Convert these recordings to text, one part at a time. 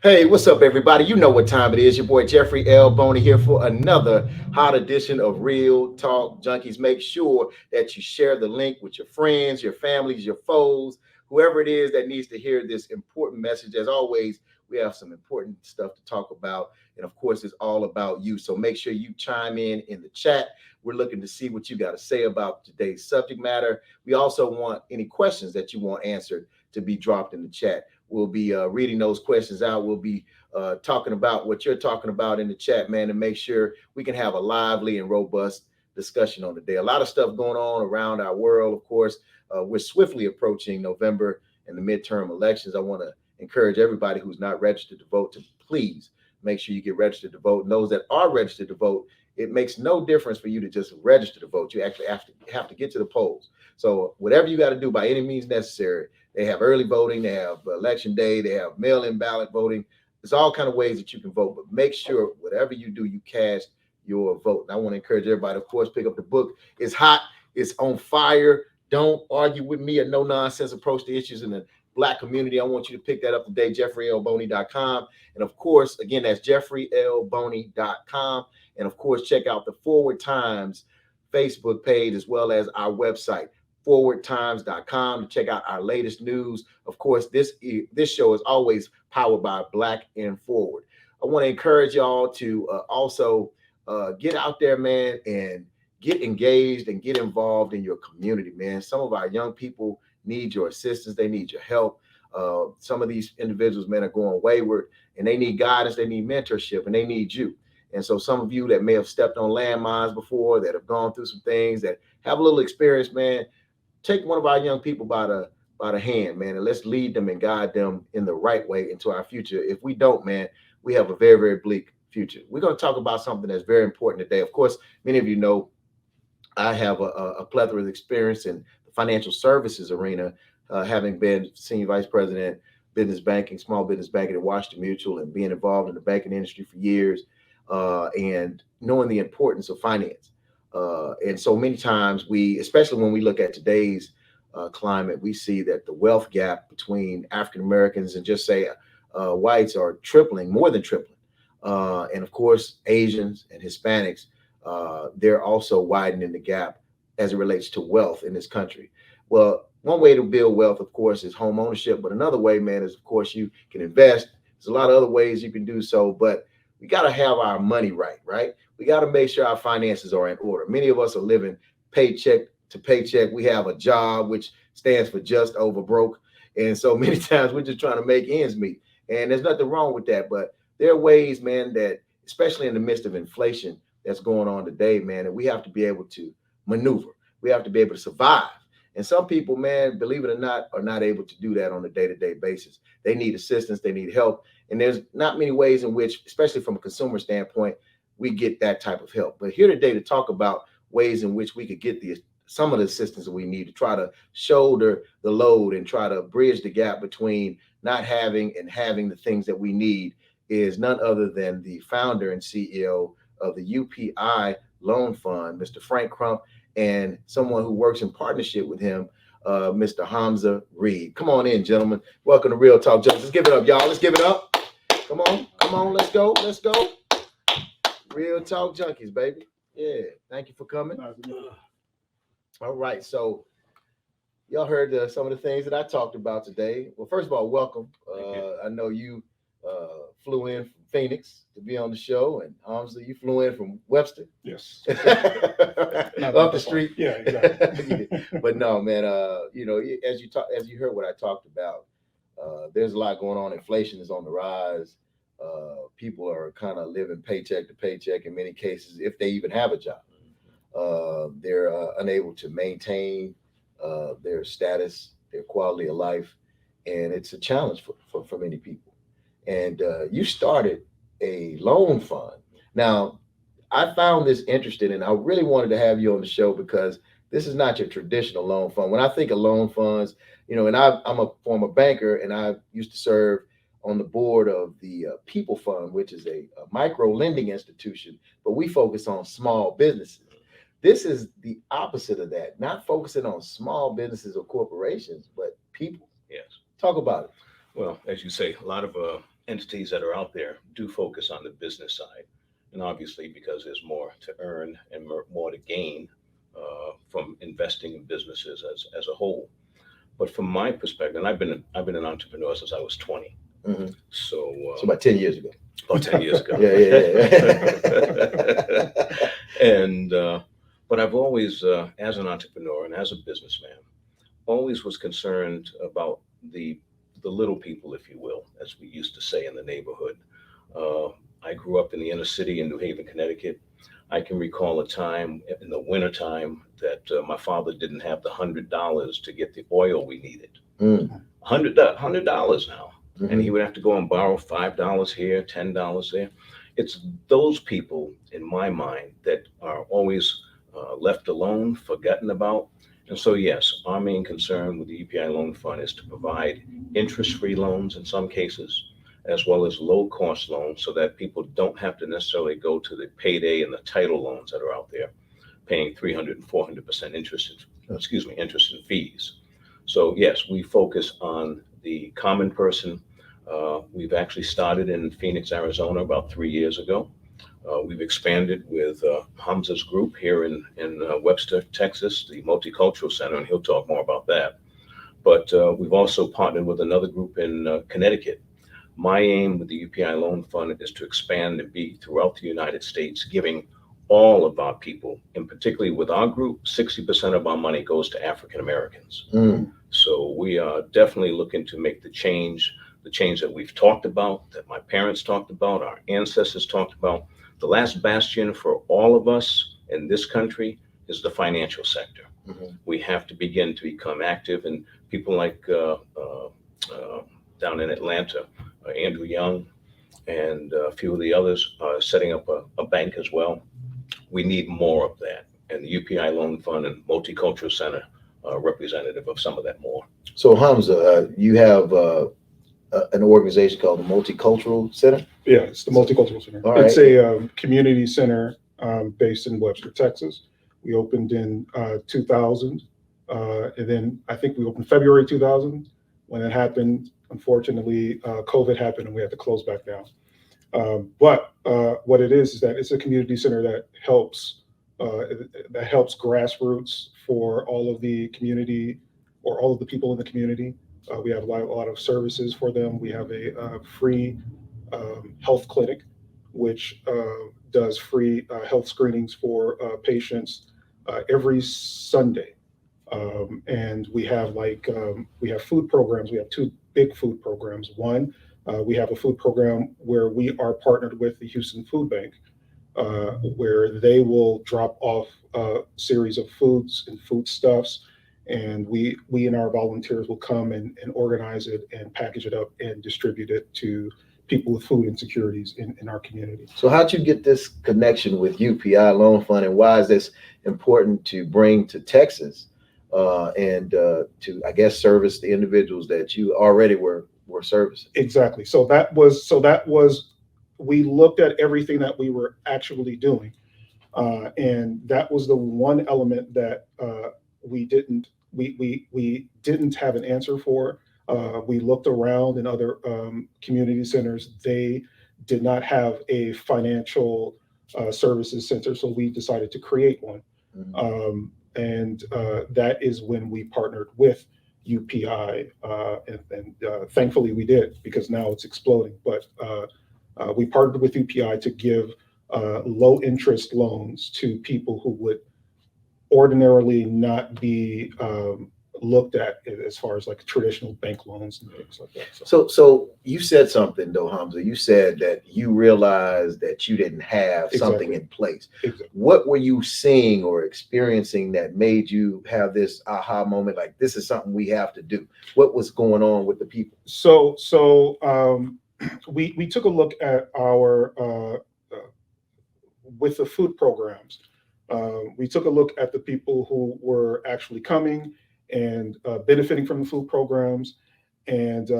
Hey, what's up, everybody? You know what time it is. Your boy Jeffrey L. Boney here for another hot edition of Real Talk Junkies. Make sure that you share the link with your friends, your families, your foes, whoever it is that needs to hear this important message. As always, we have some important stuff to talk about. And of course, it's all about you. So make sure you chime in the chat. We're looking to see what you got to say about today's subject matter. We also want any questions that you want answered to be dropped in the chat. We'll be reading those questions out. We'll be talking about what you're talking about in the chat, man, and make sure we can have a lively and robust discussion on the day. A lot of stuff going on around our world, of course. We're swiftly approaching November and the midterm elections. I want to encourage everybody who's not registered to vote to please make sure you get registered to vote. And those that are registered to vote, it makes no difference for you to just register to vote. You actually have to get to the polls. So whatever you got to do by any means necessary. They have early voting, they have election day, they have mail-in ballot voting. There's all kind of ways that you can vote, but make sure whatever you do, you cast your vote. And I want to encourage everybody, of course, pick up the book. It's hot, it's on fire. Don't argue with me, a no-nonsense approach to issues in the Black community. I want you to pick that up today, jeffreylboney.com. And of course, again, that's jeffreylboney.com. And of course, check out the Forward Times Facebook page as well as our website, forwardtimes.com, to check out our latest news. Of course, this show is always powered by Black and Forward. I want to encourage y'all to also get out there, man, and get engaged and get involved in your community, man. Some of our young people need your assistance. They need your help. Some of these individuals, man, are going wayward and they need guidance. They need mentorship and they need you. And so some of you that may have stepped on landmines before, that have gone through some things, that have a little experience, man, take one of our young people by the hand, man, and let's lead them and guide them in the right way into our future. If we don't, man, we have a very, very bleak future. We're going to talk about something that's very important today. Of course, many of you know I have a plethora of experience in the financial services arena, having been senior vice president, business banking, small business banking at Washington Mutual, and being involved in the banking industry for years, and knowing the importance of finance. And so many times especially when we look at today's climate, we see that the wealth gap between African Americans and just say whites are tripling, more than tripling. And of course, Asians and Hispanics, they're also widening the gap as it relates to wealth in this country. Well, one way to build wealth, of course, is home ownership. But another way, man, is, of course, you can invest. There's a lot of other ways you can do so, but we got to have our money right, right? We got to make sure our finances are in order. Many of us are living paycheck to paycheck. We have a job, which stands for just over broke. And so many times we're just trying to make ends meet. And there's nothing wrong with that. But there are ways, man, that especially in the midst of inflation that's going on today, man, that we have to be able to maneuver. We have to be able to survive. And some people, man, believe it or not, are not able to do that on a day-to-day basis. They need assistance. They need help. And there's not many ways in which, especially from a consumer standpoint, we get that type of help. But here today to talk about ways in which we could get some of the assistance that we need to try to shoulder the load and try to bridge the gap between not having and having the things that we need is none other than the founder and CEO of the UPI Loan Fund, Mr. Frank Crump, and someone who works in partnership with him, Mr. Hamza Reed. Come on in, gentlemen. Welcome to Real Talk Junkies. Let's give it up, y'all. Let's give it up. Come on. Let's go. Real Talk Junkies, baby. Yeah. Thank you for coming. All right. So y'all heard some of the things that I talked about today. Well, first of all, welcome. I know you flew in from Phoenix to be on the show, and Hamza, you flew in from Webster. Yes. Up the street. Yeah, exactly. But no, man, as you heard what I talked about, there's a lot going on. Inflation is on the rise. People are kind of living paycheck to paycheck in many cases, if they even have a job. They're unable to maintain their status, their quality of life, and it's a challenge for many people. And you started a loan fund. Now, I found this interesting, and I really wanted to have you on the show because this is not your traditional loan fund. When I think of loan funds, and I'm a former banker, and I used to serve on the board of the People Fund, which is a micro lending institution, but we focus on small businesses. This is the opposite of that, not focusing on small businesses or corporations, but people. Yes. Talk about it. Well, as you say, a lot of entities that are out there do focus on the business side, and obviously because there's more to earn and more to gain from investing in businesses as a whole. But from my perspective, and I've been an entrepreneur since I was 20, Hmm. so So about 10 years ago. about 10 years ago. Yeah. And but I've always, as an entrepreneur and as a businessman, always was concerned about the little people, if you will, as we used to say in the neighborhood. Uh, I grew up in the inner city in New Haven, Connecticut. I can recall a time in the wintertime that my father didn't have the $100 to get the oil we needed. Mm. $100 now, and he Hmm. would have to go and borrow $5 here, $10 there. It's those people, in my mind, that are always left alone, forgotten about. And so, yes, our main concern with the UPI Loan Fund is to provide interest-free loans in some cases, as well as low-cost loans, so that people don't have to necessarily go to the payday and the title loans that are out there, paying 300 and 400% interest and fees. So yes, we focus on the common person. We've actually started in Phoenix, Arizona, about 3 years ago. We've expanded with Hamza's group here in Webster, Texas, the Multicultural Center, and he'll talk more about that. But we've also partnered with another group in Connecticut. My aim with the UPI Loan Fund is to expand and be throughout the United States, giving all of our people, and particularly with our group, 60% of our money goes to African Americans. Mm. So we are definitely looking to make the change that we've talked about, that my parents talked about, our ancestors talked about. The last bastion for all of us in this country is the financial sector. Hmm. We have to begin to become active, and people like down in Atlanta, Andrew Young, and a few of the others are setting up a bank as well. We need more of that, and the UPI Loan Fund and Multicultural Center are representative of some of that more. So Hamza, you have an organization called the Multicultural Center. Yeah, it's the Multicultural Center. All It's right. a community center based in Webster, Texas. We opened in 2000, and then I think we opened February 2000. When it happened, unfortunately, COVID happened and we had to close back down. But what it is that it's a community center uh, that helps grassroots for all of the community or all of the people in the community. We have a lot of services for them. We have a free health clinic, which does free health screenings for patients every Sunday. And we have food programs. We have two big food programs. One, we have a food program where we are partnered with the Houston Food Bank, where they will drop off a series of foods and foodstuffs, and we and our volunteers will come and organize it and package it up and distribute it to people with food insecurities in our community. So how'd you get this connection with UPI Loan Fund, and why is this important to bring to Texas, and to, I guess, service the individuals that you already were servicing? Exactly. So that was we looked at everything that we were actually doing, and that was the one element that we didn't have an answer for. We looked around in other community centers. They did not have a financial services center, so we decided to create one. Mhm. And that is when we partnered with UPI, and thankfully we did, because now it's exploding. But we partnered with UPI to give low interest loans to people who would ordinarily not be looked at as far as like traditional bank loans and things like that. So you said something though, Hamza. You said that you realized that you didn't have something Exactly. in place. Exactly. What were you seeing or experiencing that made you have this aha moment, like this is something we have to do? What was going on with the people? So we took a look at our with the food programs. We took a look at the people who were actually coming and benefiting from the food programs, and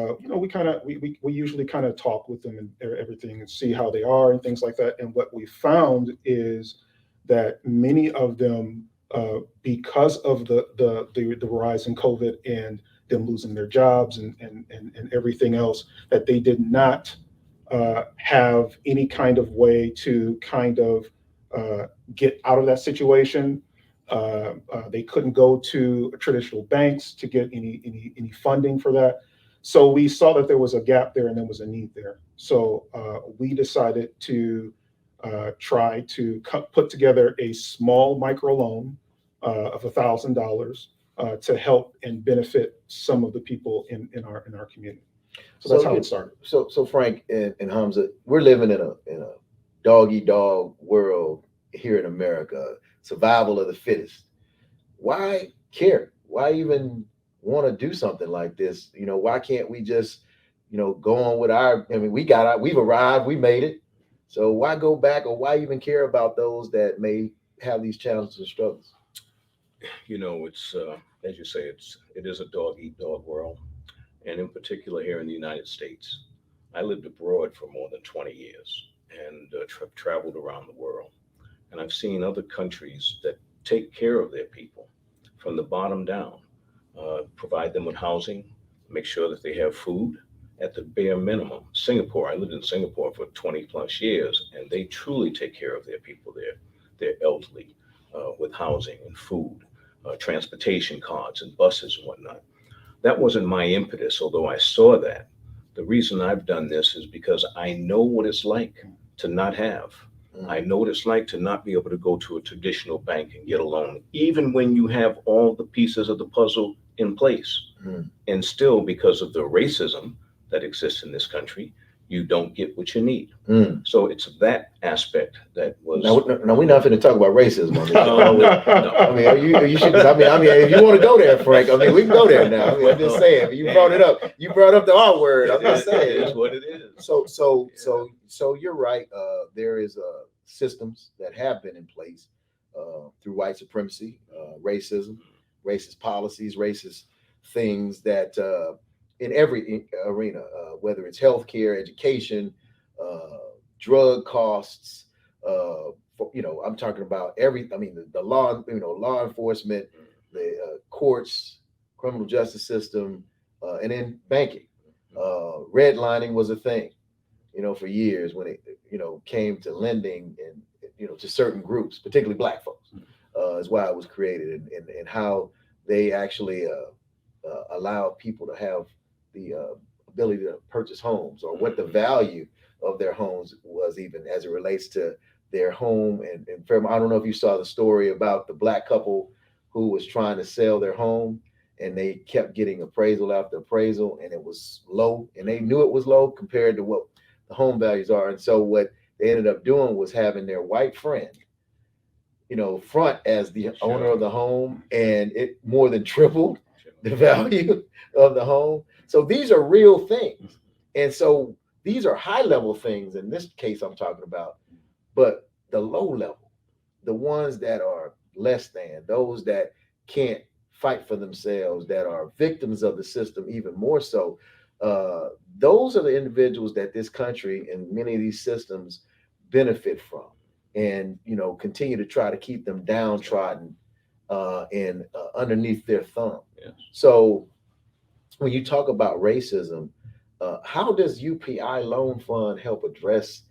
we usually kind of talk with them and everything and see how they are and things like that. And what we found is that many of them, because of the rise in COVID and them losing their jobs and everything else, that they did not have any kind of way to kind of get out of that situation. They couldn't go to traditional banks to get any funding for that. So we saw that there was a gap there and there was a need there. So we decided to try to put together a small microloan of $1,000 to help and benefit some of the people in our community. So that's how it started. So Frank and Hamza, we're living in a dog eat dog world here in America, survival of the fittest. Why care? Why even want to do something like this? Why can't we just, go on with we've arrived, we made it. So why go back, or why even care about those that may have these challenges and struggles? It's as you say, it is a dog eat dog world, and in particular here in the United States. I lived abroad for more than 20 years and traveled around the world, and I've seen other countries that take care of their people from the bottom down, provide them with housing, make sure that they have food at the bare minimum. Singapore, I lived in Singapore for 20 plus years, and they truly take care of their people there, their elderly, with housing and food, transportation cards and buses and whatnot. That wasn't my impetus, although I saw that. The reason I've done this is because I know what it's like to not have. I know what it's like to not be able to go to a traditional bank and get a loan, even when you have all the pieces of the puzzle in place. And still, because of the racism that exists in this country, you don't get what you need. So it's that aspect that was. Now we're not going to talk about racism. No. You should. If you want to go there, Frank, we can go there now. I'm just saying. You brought it up. You brought up the R word. I'm just saying. It is what it is. So you're right. There is systems that have been in place through white supremacy, racism, racist policies, racist things that. In every arena, whether it's healthcare, education, drug costs, I'm talking about the law, law enforcement, the courts, criminal justice system, and then banking. Redlining was a thing, for years when it, came to lending and, to certain groups, particularly Black folks, is why it was created and how they actually allowed people to have the ability to purchase homes, or what the value of their homes was, even as it relates to their home. And I don't know if you saw the story about the Black couple who was trying to sell their home, and they kept getting appraisal after appraisal, and it was low, and they knew it was low compared to what the home values are. And so what they ended up doing was having their white friend, front as the owner of the home, and it more than tripled the value of the home. So these are real things. And so these are high level things in this case I'm talking about, but the low level, the ones that are less than, those that can't fight for themselves, that are victims of the system even more so, those are the individuals that this country and many of these systems benefit from, and continue to try to keep them downtrodden and underneath their thumb. Yes. So when you talk about racism, how does UPI Loan Fund help address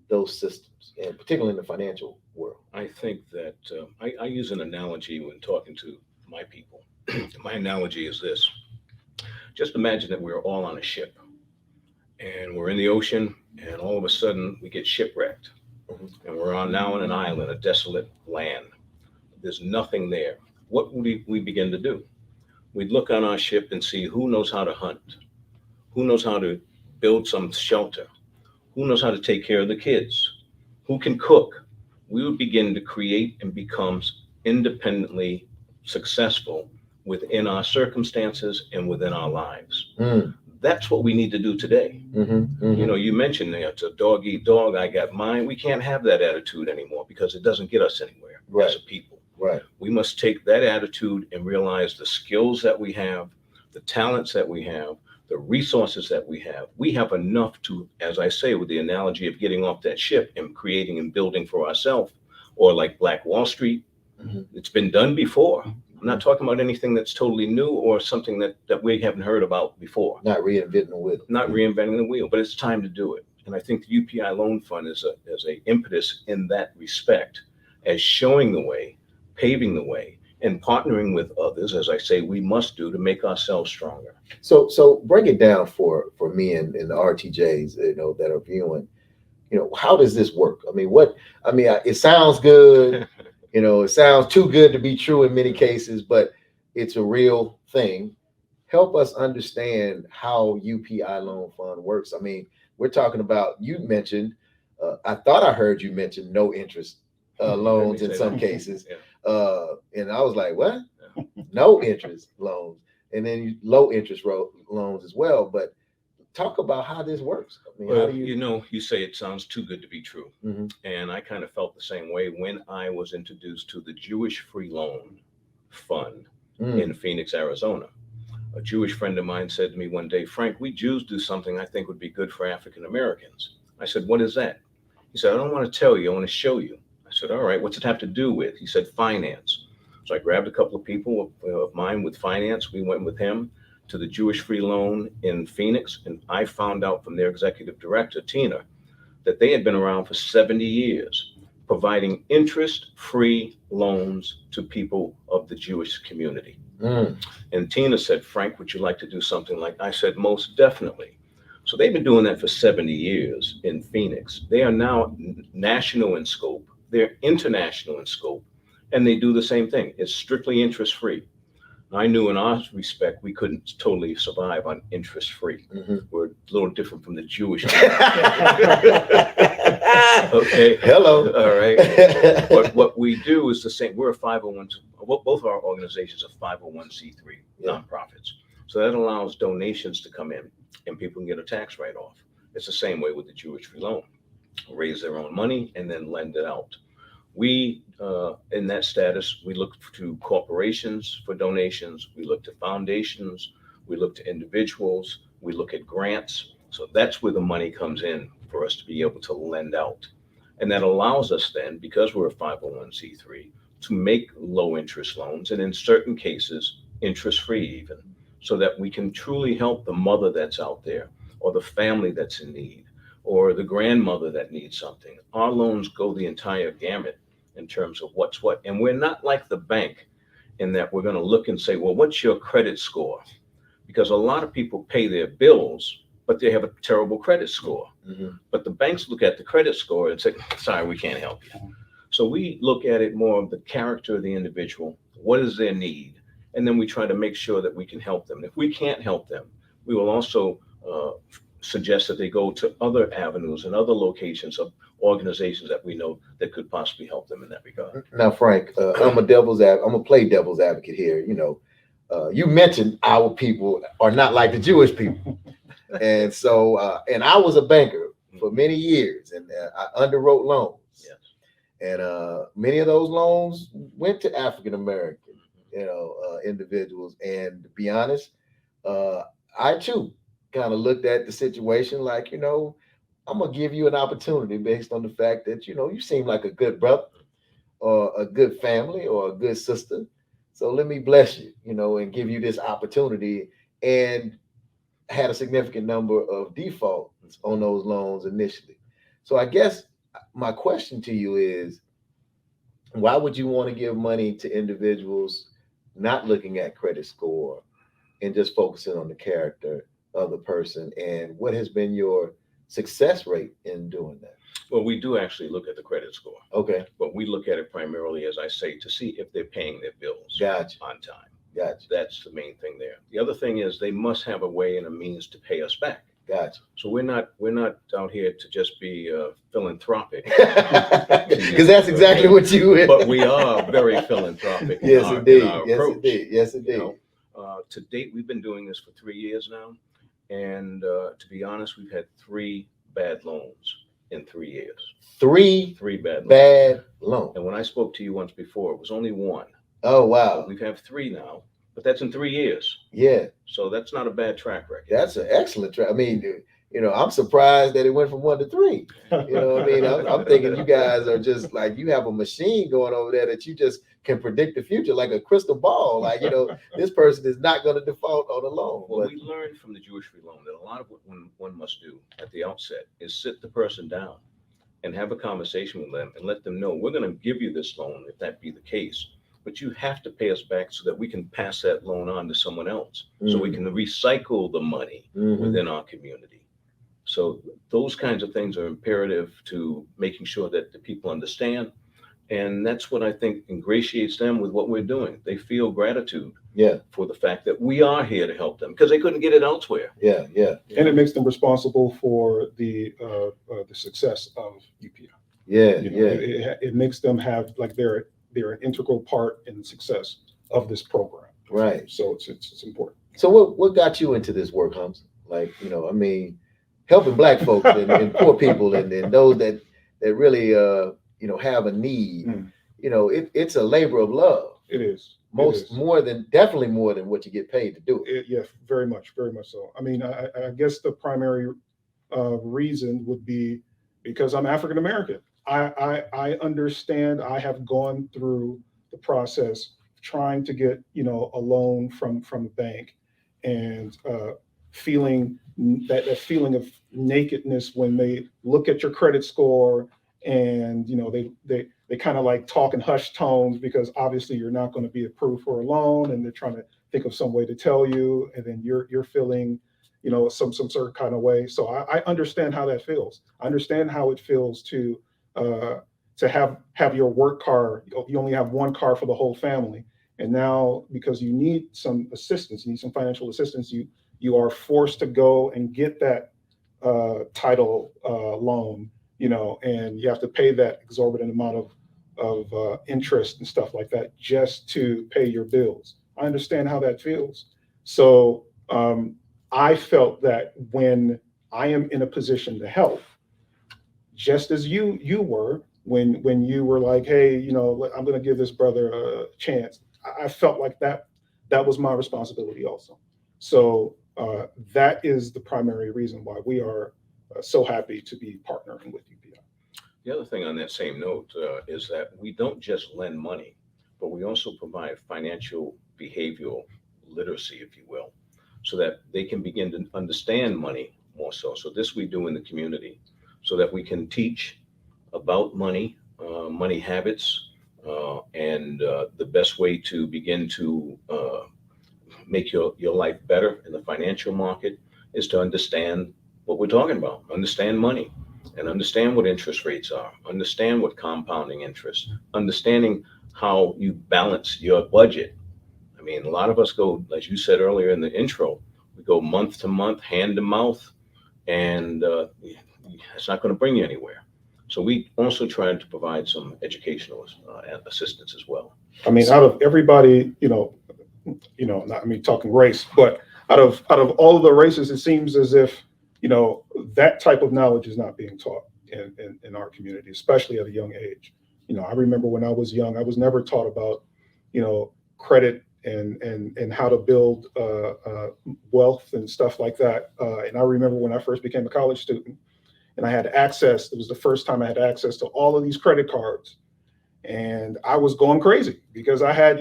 those systems, and particularly in the financial world? I think that I use an analogy when talking to my people. My analogy is this. Just imagine that we're all on a ship, and we're in the ocean, and all of a sudden we get shipwrecked. And we're now on an island, a desolate land. There's nothing there. What would we begin to do? We'd look on our ship and see who knows how to hunt, who knows how to build some shelter, who knows how to take care of the kids, who can cook. We would begin to create and become independently successful within our circumstances and within our lives. That's what we need to do today. You mentioned there, it's a dog eat dog, I got mine. We can't have that attitude anymore because it doesn't get us anywhere as a people. Right. We must take that attitude and realize the skills that we have, the talents that we have, the resources that we have. We have enough to, as I say, with the analogy of getting off that ship and creating and building for ourselves, or like Black Wall Street. It's been done before. I'm not talking about anything that's totally new or something that we haven't heard about before. Not reinventing the wheel. Not reinventing the wheel, but it's time to do it. And I think the UPI Loan Fund is a impetus in that respect, as showing the way, paving the way, and partnering with others, as I say, we must do to make ourselves stronger. So break it down for me and the RTJs, that are viewing. How does this work? I mean, it sounds good. It sounds too good to be true in many cases, but it's a real thing. Help us understand how UPI Loan Fund works. I mean, we're talking about, you mentioned, I thought I heard you mention no interest loans in some cases. Yeah. And I was like, what? No interest loans. And then low interest loans as well. But talk about how this works. I mean, Well, how do you? you say it sounds too good to be true. Mhm. And I kind of felt the same way when I was introduced to the Jewish Free Loan Fund in Phoenix, Arizona. A Jewish friend of mine said to me one day, Frank, we Jews do something I think would be good for African Americans. I said, what is that? He said, I don't want to tell you, I want to show you. I said, all right, what's it have to do with? He said, finance. So I grabbed a couple of people of mine with finance. We went with him to the Jewish Free Loan in Phoenix. And I found out from their executive director, Tina, that they had been around for 70 years, providing interest-free loans to people of the Jewish community. And Tina said, Frank, would you like to do something like that? I said, most definitely. So they've been doing that for 70 years in Phoenix. They are now national in scope. They're international in scope. And they do the same thing. It's strictly interest-free. I knew in our respect, we couldn't totally survive on interest-free. We're a little different from the Jewish. Okay. Hello. All right. But what we do is the same. We're a 501. Both of our organizations are 501c3 nonprofits. So that allows donations to come in and people can get a tax write-off. It's the same way with the Jewish Free Loan. Raise their own money and then lend it out. We, in that status, we look to corporations for donations. We look to foundations. We look to individuals. We look at grants. So that's where the money comes in for us to be able to lend out. And that allows us then, because we're a 501c3, to make low interest loans, and in certain cases, interest free even, so that we can truly help the mother that's out there, or the family that's in need, or the grandmother that needs something. Our loans go the entire gamut in terms of what's what. And we're not like the bank in that we're going to look and say, well, what's your credit score? Because a lot of people pay their bills, but they have a terrible credit score. But the banks look at the credit score and say, sorry, we can't help you. So we look at it more of the character of the individual. What is their need? And then we try to make sure that we can help them. If we can't help them, we will also suggest that they go to other avenues and other locations of organizations that we know that could possibly help them in that regard. Now, Frank, I'm gonna play devil's advocate here. You mentioned our people are not like the Jewish people, and so and I was a banker for many years, and I underwrote loans. Yes. And many of those loans went to African American, individuals. And to be honest, I too kind of looked at the situation like, I'm gonna give you an opportunity based on the fact that you seem like a good brother, or a good family, or a good sister. So let me bless you, and give you this opportunity. And had a significant number of defaults on those loans initially. So I guess my question to you is, why would you want to give money to individuals not looking at credit score and just focusing on the character of the person? And what has been your success rate in doing that? Well, we do actually look at the credit score. Okay. But we look at it primarily, as I say, to see if they're paying their bills Gotcha. on time. Gotcha. That's the main thing there. The other thing is they must have a way and a means to pay us back. Gotcha. So we're not out here to just be philanthropic. Because that's exactly what you is. But we are very philanthropic. Yes, indeed. Yes, approach. indeed. Yes, indeed. To date, we've been doing this for 3 years now. And to be honest, we've had 3 bad loans in 3 years. 3 bad loans. And when I spoke to you once before, it was only 1. Oh, wow. But we've had 3 now, but that's in 3 years. Yeah. So that's not a bad track record. That's an excellent track. I mean, I'm surprised that it went from 1 to 3. You know what I mean? I'm thinking you guys are just like, you have a machine going over there that you just can predict the future like a crystal ball. Like, this person is not going to default on a loan. Well, But we learned from the Jewish free loan that a lot of what one must do at the outset is sit the person down and have a conversation with them and let them know we're going to give you this loan if that be the case, but you have to pay us back so that we can pass that loan on to someone else, so we can recycle the money within our community. So those kinds of things are imperative to making sure that the people understand. And that's what I think ingratiates them with what we're doing. They feel gratitude yeah, for the fact that we are here to help them because they couldn't get it elsewhere. yeah, yeah, And it makes them responsible for the success of UPI. yeah, It makes them have like they're an integral part in the success of this program. right. So it's important. So what got you into this work, Hums? Like, I mean, helping Black folks and poor people and those that really have a need. It's a labor of love. It is. Definitely more than what you get paid to do it. Yeah, very much so. I mean, I guess the primary reason would be because I'm African American. I understand. I have gone through the process trying to get a loan from a bank, and feeling that feeling of nakedness when they look at your credit score, and they kind of like talk in hushed tones because obviously you're not going to be approved for a loan, and they're trying to think of some way to tell you, and then you're feeling some certain kind of way. So I understand how that feels. I understand how it feels to have your work car. You only have one car for the whole family, and now because you need some assistance, you need some financial assistance, you are forced to go and get that title loan, and you have to pay that exorbitant amount of interest and stuff like that just to pay your bills. I understand how that feels. So I felt that when I am in a position to help, just as you were when you were like, hey, I'm going to give this brother a chance. I felt like that was my responsibility also. So that is the primary reason why we are so happy to be partnering with UPI. The other thing on that same note is that we don't just lend money, but we also provide financial behavioral literacy, if you will, so that they can begin to understand money more so. So this we do in the community so that we can teach about money, money habits, and the best way to begin to make your life better in the financial market is to understand what we're talking about, understand money, and understand what interest rates are, understand what compounding interest, understanding how you balance your budget. I mean, a lot of us go, as you said earlier in the intro, we go month to month, hand to mouth, and it's not going to bring you anywhere. So we also try to provide some educational assistance as well. I mean, out of everybody, not me talking race, but out of all of the races, it seems as if that type of knowledge is not being taught in our community, especially at a young age. I remember when I was young, I was never taught about credit and how to build wealth and stuff like that. And I remember when I first became a college student, and I had access. It was the first time I had access to all of these credit cards, and I was going crazy because I had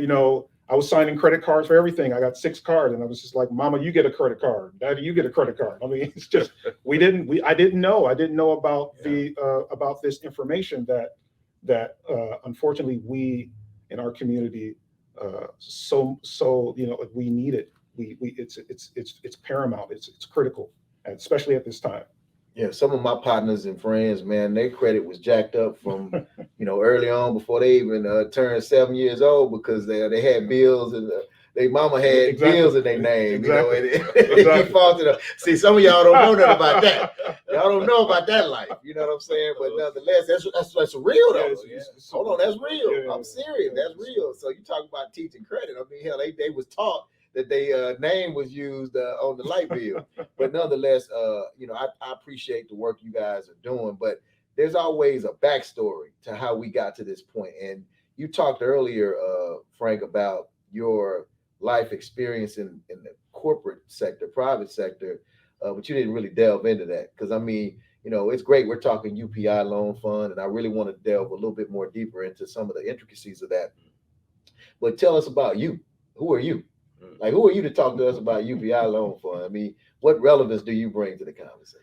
I was signing credit cards for everything. I got 6 cards, and I was just like, "Mama, you get a credit card. Daddy, you get a credit card." I mean, it's just I didn't know about about this information that unfortunately we in our community we need it. It's paramount. It's critical, especially at this time. Yeah, some of my partners and friends, man, their credit was jacked up from, early on before they even turned 7 years old because they had bills and their mama had bills in their name, Exactly. See, some of y'all don't know nothing about that. Y'all don't know about that life. You know what I'm saying? But nonetheless, that's real though. Hold on, that's real. I'm serious. That's real. So you talk about teaching credit. I mean, hell, they was taught that their name was used on the light bill. But nonetheless, I appreciate the work you guys are doing, but there's always a backstory to how we got to this point. And you talked earlier, Frank, about your life experience in the corporate sector, private sector. but you didn't really delve into that. Because I mean, it's great we're talking UPI loan fund, and I really want to delve a little bit more deeper into some of the intricacies of that. But tell us about you. Who are you? Like, who are you to talk to us about UPI loan fund? I mean, what relevance do you bring to the conversation?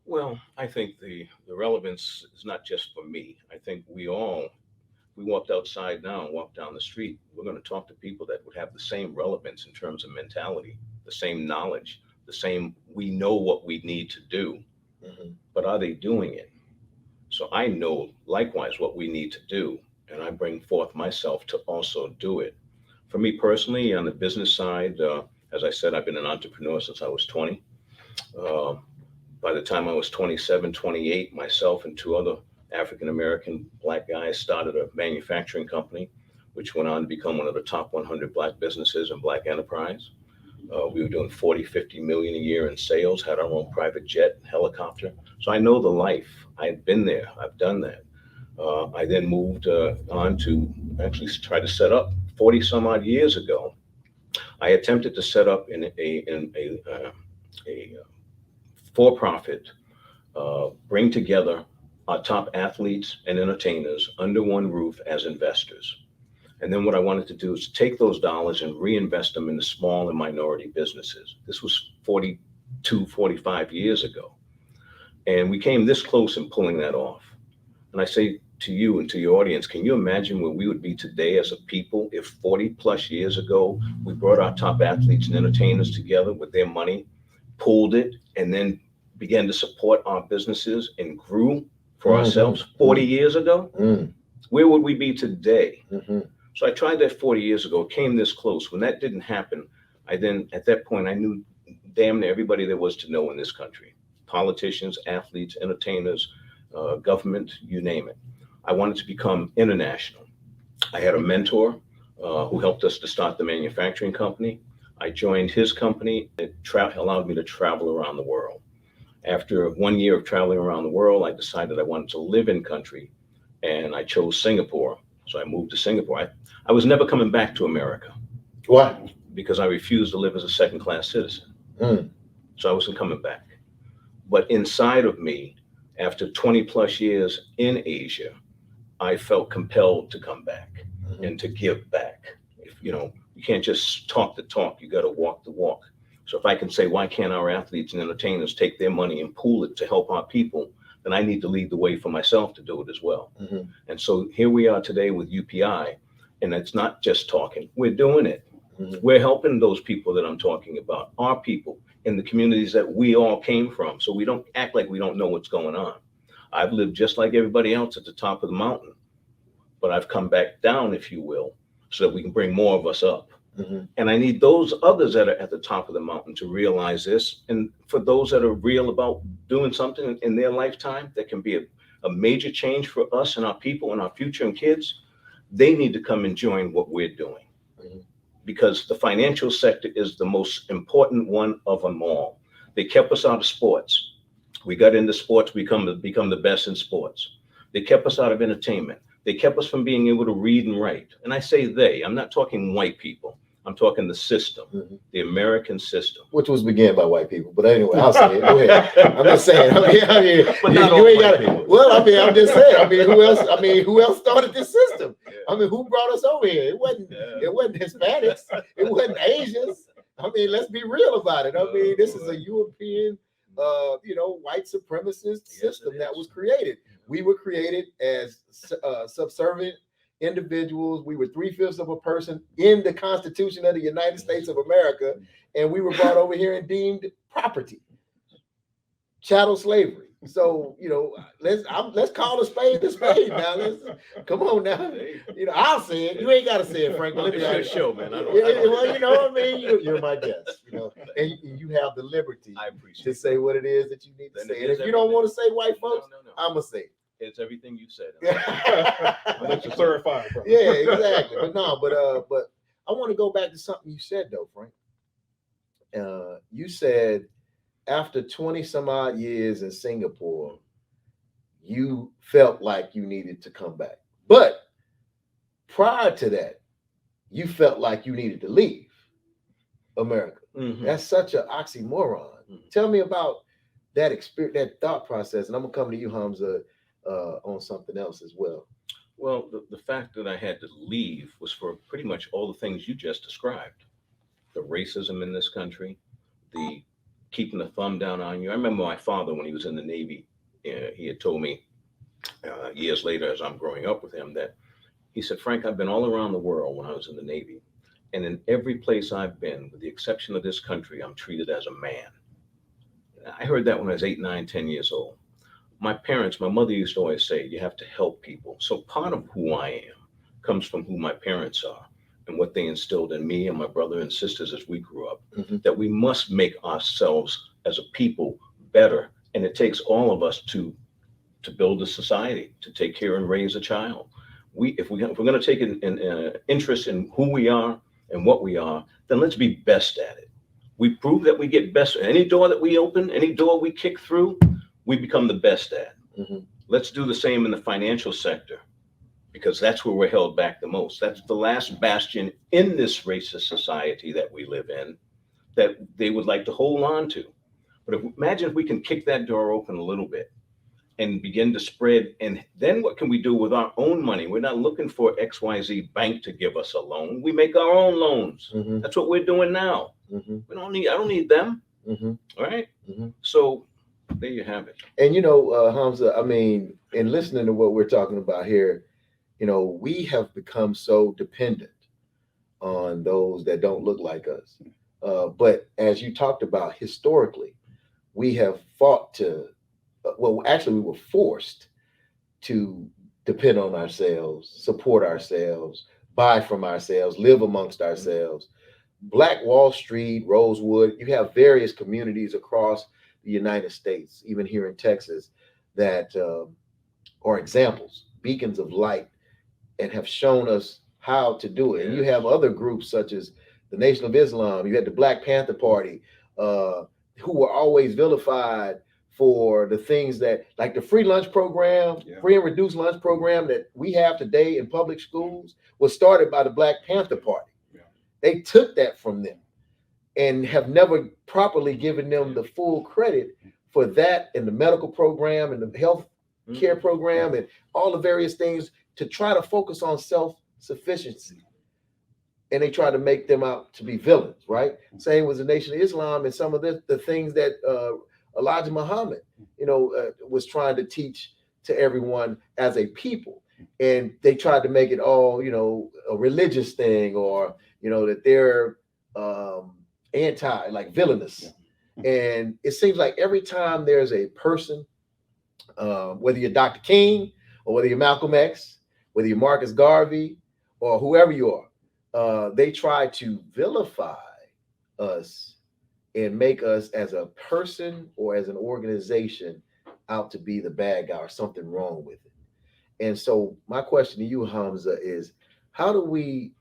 Well, I think the relevance is not just for me. I think we walked outside now and walked down the street, we're going to talk to people that would have the same relevance in terms of mentality, the same knowledge, the same, we know what we need to do, but are they doing it? So I know likewise what we need to do, and I bring forth myself to also do it. For me personally, on the business side, as I said, I've been an entrepreneur since I was 20. By the time I was 27, 28, myself and two other African-American Black guys started a manufacturing company, which went on to become one of the top 100 Black businesses in Black enterprise. We were doing 40, 50 million a year in sales, had our own private jet, helicopter. So I know the life. I had been there. I've done that. I then moved on to actually try to set up 40 some odd years ago. I attempted to set up in a for-profit, bring together our top athletes and entertainers under one roof as investors. And then what I wanted to do is take those dollars and reinvest them in the small and minority businesses. This was 42, 45 years ago. And we came this close in pulling that off. And I say to you and to your audience, can you imagine where we would be today as a people if 40 plus years ago, we brought our top athletes and entertainers together with their money, pooled it, and then began to support our businesses and grew for ourselves 40 years ago? Where would we be today? So I tried that 40 years ago, came this close. When that didn't happen, at that point, I knew damn near everybody there was to know in this country. Politicians, athletes, entertainers, government, you name it. I wanted to become international. I had a mentor who helped us to start the manufacturing company. I joined his company. It allowed me to travel around the world. After 1 year of traveling around the world, I decided I wanted to live in country, and I chose Singapore. So I moved to Singapore. I was never coming back to America. Why? Because I refused to live as a second-class citizen. So I wasn't coming back. But inside of me, after 20 plus years in Asia, I felt compelled to come back and to give back. You can't just talk the talk, you got to walk the walk. So if I can say, why can't our athletes and entertainers take their money and pool it to help our people, then I need to lead the way for myself to do it as well. And so here we are today with UPI, and it's not just talking, we're doing it. We're helping those people that I'm talking about, our people in the communities that we all came from. So we don't act like we don't know what's going on. I've lived just like everybody else at the top of the mountain, but I've come back down, if you will, so that we can bring more of us up. And I need those others that are at the top of the mountain to realize this. And for those that are real about doing something in their lifetime that can be a major change for us and our people and our future and kids, they need to come and join what we're doing. Because the financial sector is the most important one of them all. They kept us out of sports. We got into sports, become the best in sports. They kept us out of entertainment. They kept us from being able to read and write. And I say they, I'm not talking white people. I'm talking the system, the American system. Which was began by white people. But anyway, I'll say it. Go ahead. I'm just saying. But you ain't got it. Well, I'm just saying. Who else started this system? Who brought us over here? It wasn't Hispanics. It wasn't Asians. Let's be real about it. This is a European, white supremacist system that was created. We were created as subservient individuals. We were 3/5 of a person in the Constitution of the United States of America, and we were brought over here and deemed property, chattel slavery. So let's call a spade now. Come on now. I'll say it. You ain't got to say it, Frank. Let me your show, man. You're my guest. And you have the liberty to say what it is that you need to say. And if you don't want to say white folks, I'm gonna say it. It's everything you said. Let you clarify. Yeah, exactly. But I want to go back to something you said though, Frank. You said after 20 some odd years in Singapore, you felt like you needed to come back. But prior to that, you felt like you needed to leave America. That's such an oxymoron. Tell me about that experience, that thought process, and I'm gonna come to you, Hamza, on something else as well. Well, the fact that I had to leave was for pretty much all the things you just described: the racism in this country, the keeping the thumb down on you. I remember my father when he was in the Navy. He had told me years later, as I'm growing up with him, that he said, Frank, I've been all around the world when I was in the Navy. And in every place I've been, with the exception of this country, I'm treated as a man. I heard that when I was 8, 9, 10 years old. My mother used to always say, you have to help people. So part of who I am comes from who my parents are and what they instilled in me and my brother and sisters as we grew up, that we must make ourselves as a people better. And it takes all of us to build a society, to take care and raise a child. If we're going to take an interest in who we are and what we are, then let's be best at it. We prove that we get best. Any door that we open, any door we kick through, we become the best at. Let's do the same in the financial sector, because that's where we're held back the most. That's the last bastion in this racist society that we live in that they would like to hold on to. But imagine if we can kick that door open a little bit and begin to spread. And then what can we do with our own money? We're not looking for XYZ bank to give us a loan. We make our own loans. That's what we're doing now. I don't need them. All right. So there you have it. And Hamza, I mean, in listening to what we're talking about here, we have become so dependent on those that don't look like us. But as you talked about historically, we have fought to, actually we were forced to depend on ourselves, support ourselves, buy from ourselves, live amongst ourselves. Black Wall Street, Rosewood, you have various communities across the United States, even here in Texas, that are examples, beacons of light, and have shown us how to do it. And you have other groups such as the Nation of Islam, you had the Black Panther Party, who were always vilified for the things that, like the free lunch program, free and reduced lunch program that we have today in public schools, was started by the Black Panther Party. They took that from them and have never properly given them the full credit for that, and the medical program and the health care program and all the various things to try to focus on self-sufficiency. And they try to make them out to be villains, right? Same with the Nation of Islam and some of the things that Elijah Muhammad, was trying to teach to everyone as a people. And they tried to make it all, a religious thing, or, that they're villainous. And it seems like every time there's a person, whether you're Dr. King or whether you're Malcolm X, whether you're Marcus Garvey or whoever you are, they try to vilify us and make us as a person or as an organization out to be the bad guy or something wrong with it. And so my question to you, Hamza, is how do we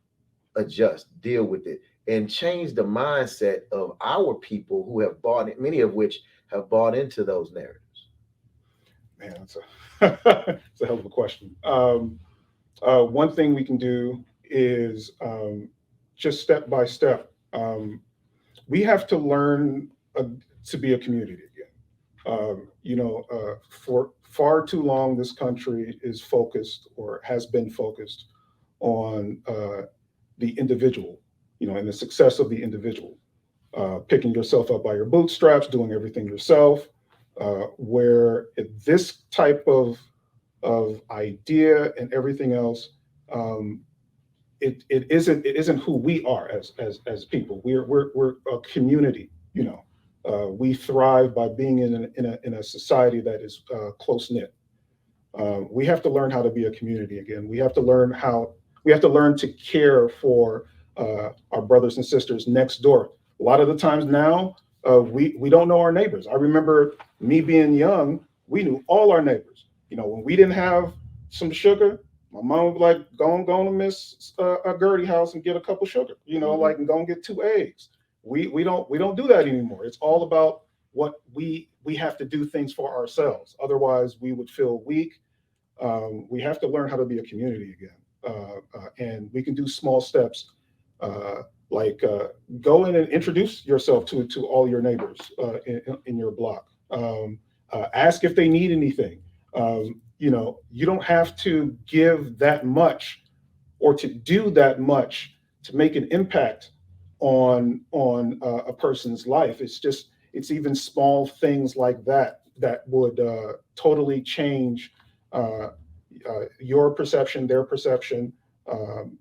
adjust, deal with it, and change the mindset of our people who have bought it, many of which have bought into those narratives? Man, that's it's a hell of a question. One thing we can do is just step by step. We have to learn to be a community again. For far too long, this country is focused, or has been focused, on the individual, and the success of the individual, picking yourself up by your bootstraps, doing everything yourself. Where this type of idea and everything else, it isn't who we are as people. We're a community. We thrive by being in a society that is close knit. We have to learn how to be a community again. We have to learn to care for our brothers and sisters next door. A lot of the times now, we don't know our neighbors. I remember me being young, we knew all our neighbors. When we didn't have some sugar, my mom would be like, go to Miss Gertie house and get a cup of sugar, and go and get 2 eggs. We don't do that anymore. It's all about what we have to do things for ourselves. Otherwise, we would feel weak. We have to learn how to be a community again. And we can do small steps like go in and introduce yourself to all your neighbors in your block. Ask if they need anything. You don't have to give that much or to do that much to make an impact on a person's life. It's even small things like that that would totally change uh, your perception, their perception.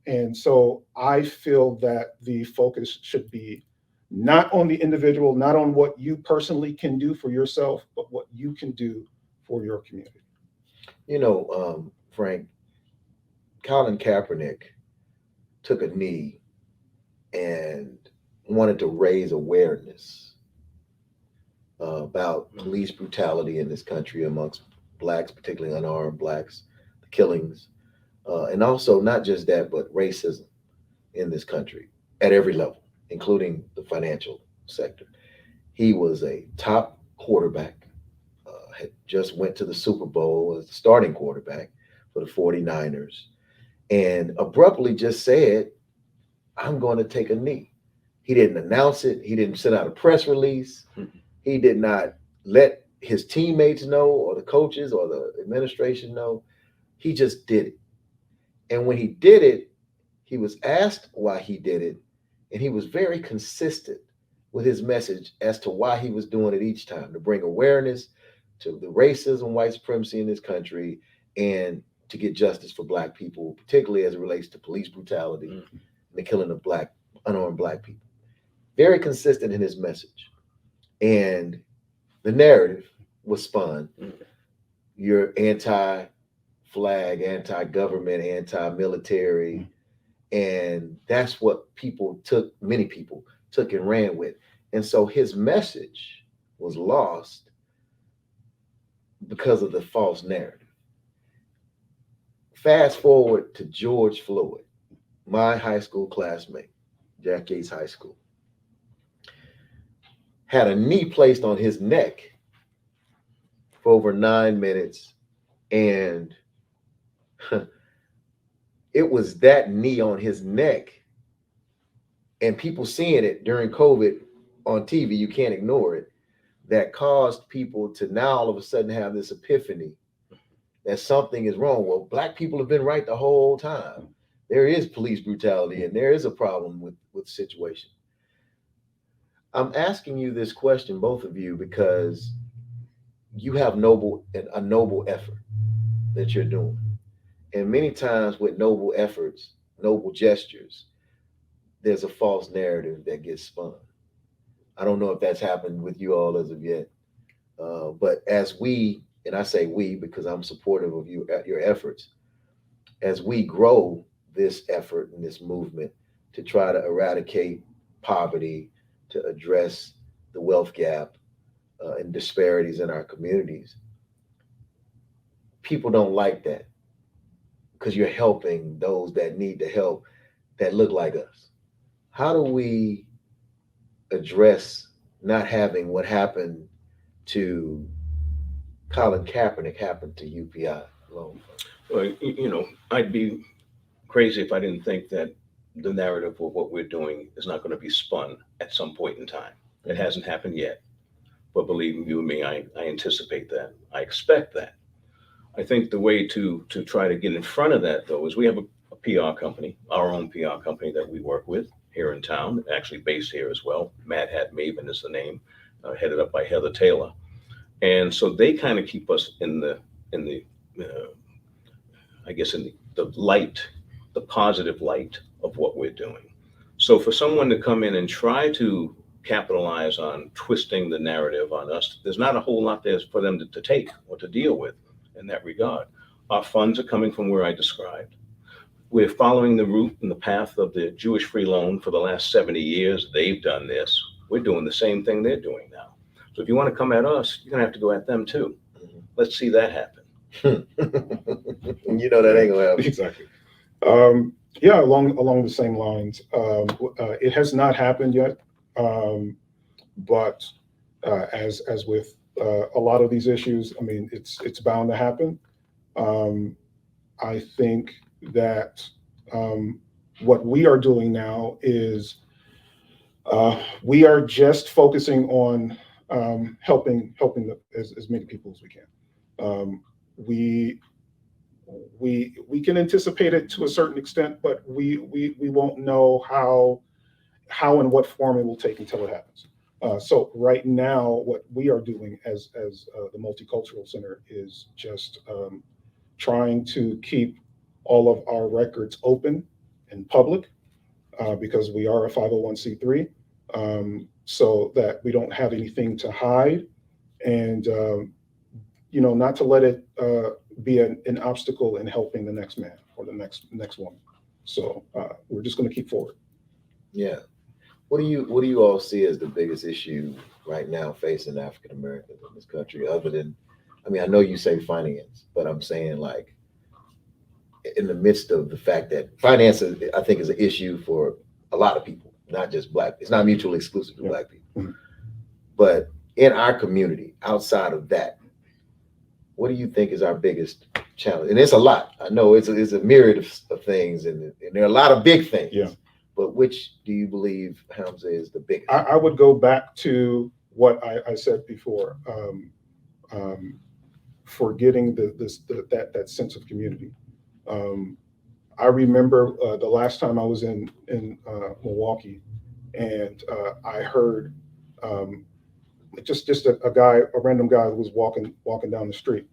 And so I feel that the focus should be not on the individual, not on what you personally can do for yourself, but what you can do for your community. Frank, Colin Kaepernick took a knee and wanted to raise awareness about police brutality in this country amongst blacks, particularly unarmed blacks, the killings, and also not just that, but racism in this country at every level, including the financial sector. He was a top quarterback, had just went to the Super Bowl as the starting quarterback for the 49ers, and abruptly just said, I'm going to take a knee. He didn't announce it. He didn't send out a press release. He did not let his teammates know or the coaches or the administration know. He just did it. And when he did it, he was asked why he did it. And he was very consistent with his message as to why he was doing it each time, to bring awareness to the racism, white supremacy in this country, and to get justice for black people, particularly as it relates to police brutality and the killing of unarmed black people. Very consistent in his message. And the narrative was spun. You're anti-flag, anti-government, anti-military. And that's what many people took and ran with. And so his message was lost because of the false narrative. Fast forward to George Floyd, my high school classmate, Jack Yates High School, had a knee placed on his neck for over 9 minutes. And it was that knee on his neck and people seeing it during COVID on TV, you can't ignore it, that caused people to now all of a sudden have this epiphany that something is wrong. Well, black people have been right the whole time. There is police brutality and there is a problem with the situation. I'm asking you this question, both of you, because you have a noble effort that you're doing. And many times with noble efforts, noble gestures, there's a false narrative that gets spun. I don't know if that's happened with you all as of yet, but as we, and I say we because I'm supportive of your efforts, as we grow this effort and this movement to try to eradicate poverty, to address the wealth gap and disparities in our communities, people don't like that because you're helping those that need the help that look like us. How do we address not having what happened to Colin Kaepernick happen to UPI? Well, I'd be crazy if I didn't think that the narrative of what we're doing is not going to be spun at some point in time. It hasn't happened yet, but believe you me, I anticipate that. I expect that. I think the way to try to get in front of that, though, is we have a PR company, our own PR company that we work with here in town, actually based here as well. Mad Hat Maven is the name, headed up by Heather Taylor, and so they kind of keep us in the I guess in the light, the positive light of what we're doing. So for someone to come in and try to capitalize on twisting the narrative on us, there's not a whole lot there for them to take or to deal with in that regard. Our funds are coming from where I described. We're following the route and the path of the Jewish Free Loan for the last 70 years. They've done this. We're doing the same thing they're doing now. So if you want to come at us, you're going to have to go at them too. Let's see that happen. That ain't gonna happen. Exactly. Yeah, along the same lines. It has not happened yet, but as with a lot of these issues, I mean, it's bound to happen. I think that what we are doing now is We are just focusing on helping as many people as we can. We we can anticipate it to a certain extent, but we won't know how and what form it will take until it happens. So right now, what we are doing as the Multicultural Center is just trying to keep all of our records open and public because we are a 501c3, so that we don't have anything to hide, and not to let it be an obstacle in helping the next man or the next woman. So we're just going to keep forward. Yeah. What do you all see as the biggest issue right now facing African Americans in this country, other than, I mean, I know you say finance, but I'm saying, like, in the midst of the fact that finance, I think, is an issue for a lot of people, not just Black. It's not mutually exclusive to Black people. Mm-hmm. But in our community, outside of that, what do you think is our biggest challenge? And it's a lot. I know it's a myriad of things, and there are a lot of big things. Yeah. But which do you believe, Hamza, is the biggest? I would go back to what I said before, forgetting that sense of community. I remember the last time I was in Milwaukee, and I heard just a random guy who was walking down the street,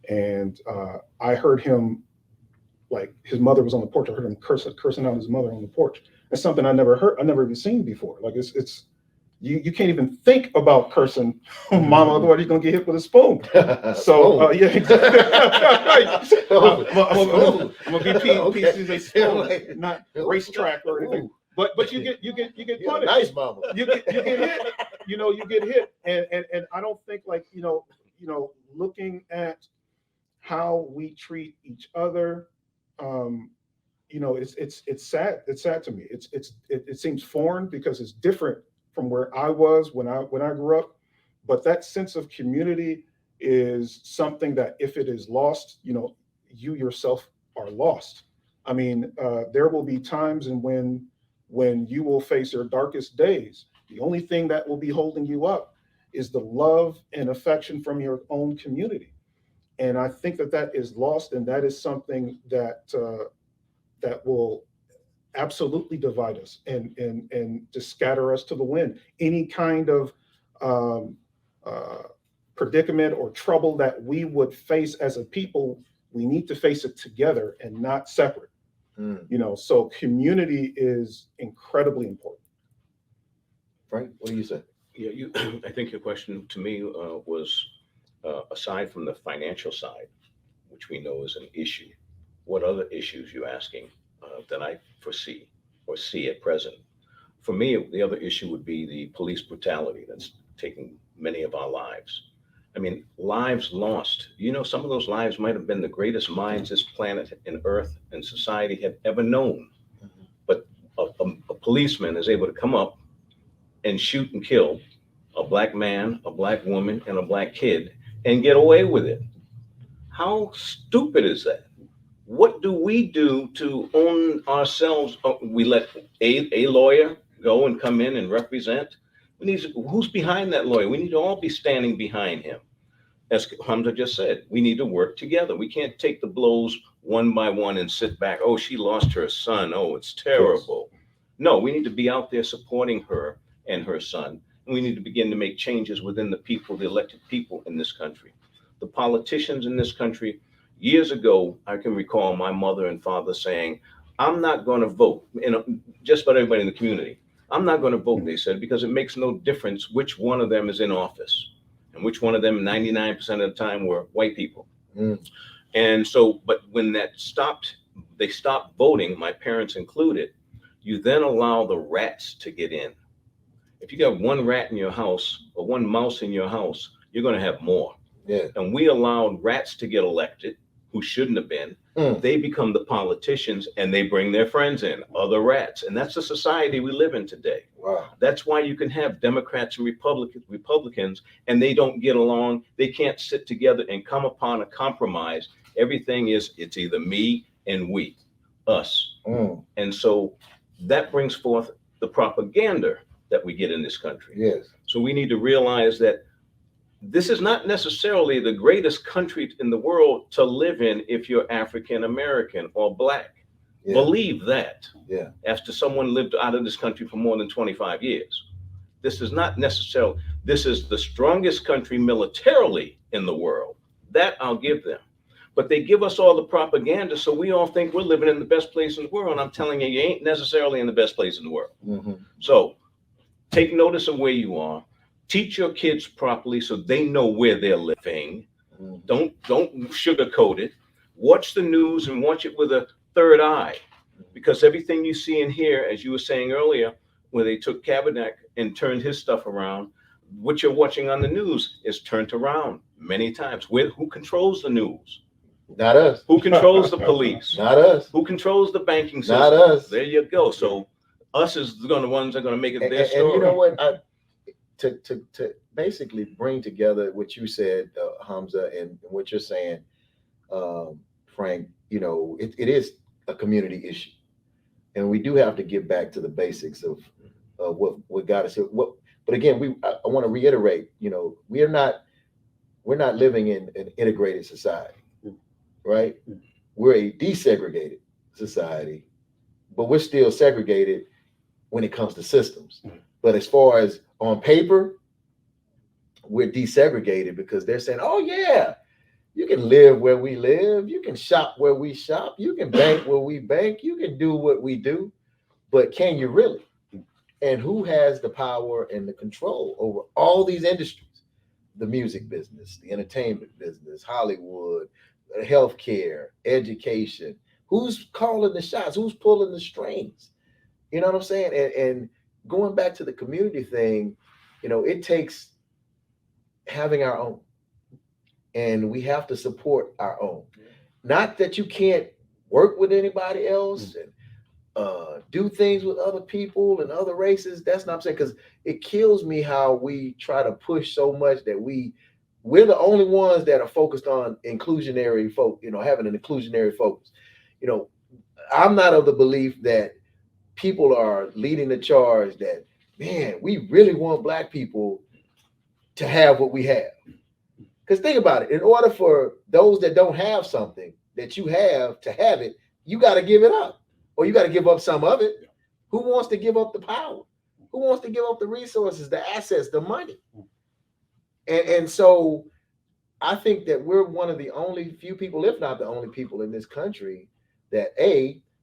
and I heard him, like, his mother was on the porch. I heard him cursing out his mother on the porch. That's something I never even seen before. Like, it's you can't even think about cursing mama, otherwise you're gonna get hit with a spoon. So yeah, exactly. I'm gonna be pieces of spoon, not racetrack or anything. But you get punished. Nice mama. You get hit. You get hit, and I don't think, like, looking at how we treat each other. It's sad. It's sad to me. It seems foreign because it's different from where I was when I grew up. But that sense of community is something that, if it is lost, you yourself are lost. I mean, there will be times and when you will face your darkest days. The only thing that will be holding you up is the love and affection from your own community. And I think that is lost, and that is something that will absolutely divide us and just scatter us to the wind. Any kind of predicament or trouble that we would face as a people, we need to face it together and not separate. So community is incredibly important. Frank, what do you say? Yeah, I think your question to me was, aside from the financial side, which we know is an issue, what other issues you asking that I foresee or see at present? For me, the other issue would be the police brutality that's taking many of our lives. I mean, lives lost. Some of those lives might have been the greatest minds this planet and Earth and society had ever known. Mm-hmm. But a policeman is able to come up and shoot and kill a Black man, a Black woman, and a Black kid and get away with it. How stupid is that? What do we do to own ourselves? We let a lawyer go and come in and represent. Who's behind that lawyer? We need to all be standing behind him. As Hamza just said, we need to work together. We can't take the blows one by one and sit back. Oh, she lost her son. Oh, it's terrible. Yes. No, we need to be out there supporting her and her son. And we need to begin to make changes within the people, the elected people in this country. The politicians in this country, years ago, I can recall my mother and father saying, I'm not going to vote. Just about everybody in the community. I'm not going to vote, they said, because it makes no difference which one of them is in office. And which one of them, 99% of the time, were white people. And so, but when that stopped, they stopped voting, my parents included, you then allow the rats to get in. If you got one rat in your house or one mouse in your house, you're going to have more. Yeah. And we allowed rats to get elected who shouldn't have been. They become the politicians and they bring their friends in, other rats. And that's the society we live in today. Wow. That's why you can have Democrats and Republicans and they don't get along. They can't sit together and come upon a compromise. Everything it's either me and we, us. And so that brings forth the propaganda that we get in this country. Yes. So we need to realize that this is not necessarily the greatest country in the world to live in if you're African American or Black. Yeah. Believe that. Yeah. After someone lived out of this country for more than 25 years. This is not necessarily, this is the strongest country militarily in the world. That I'll give them. But they give us all the propaganda, so we all think we're living in the best place in the world. And I'm telling you, you ain't necessarily in the best place in the world. Mm-hmm. So take notice of where you are. Teach your kids properly so they know where they're living. Mm-hmm. Don't sugarcoat it. Watch the news and watch it with a third eye. Because everything you see in here, as you were saying earlier, where they took Kaepernick and turned his stuff around, what you're watching on the news is turned around many times. Who controls the news? Not us. Who controls the police? Not us. Who controls the banking system? Not us. There you go. So us is the ones that are going to make it their story. And you know what? To basically bring together what you said, Hamza, and what you're saying, Frank, you know, it is a community issue. And we do have to get back to the basics of what got us here. But again, I want to reiterate, you know, we're not living in an integrated society, right? We're a desegregated society, but we're still segregated when it comes to systems. But as far as on paper, we're desegregated because they're saying, oh yeah, you can live where we live, you can shop where we shop, you can bank where we bank, you can do what we do, but can you really? And who has the power and the control over all these industries? The music business, the entertainment business, Hollywood, healthcare, education. Who's calling the shots? Who's pulling the strings? You know what I'm saying? And going back to the community thing, you know, it takes having our own. And we have to support our own. Not that you can't work with anybody else and do things with other people and other races. That's not what I'm saying, because it kills me how we try to push so much that we're the only ones that are focused on inclusionary folk, you know, having an inclusionary focus. You know, I'm not of the belief that people are leading the charge that, man, we really want Black people to have what we have. Because think about it, in order for those that don't have something that you have to have it, you got to give it up, or you got to give up some of it. Who wants to give up the power? Who wants to give up the resources, the assets, the money? And so I think that we're one of the only few people, if not the only people in this country, that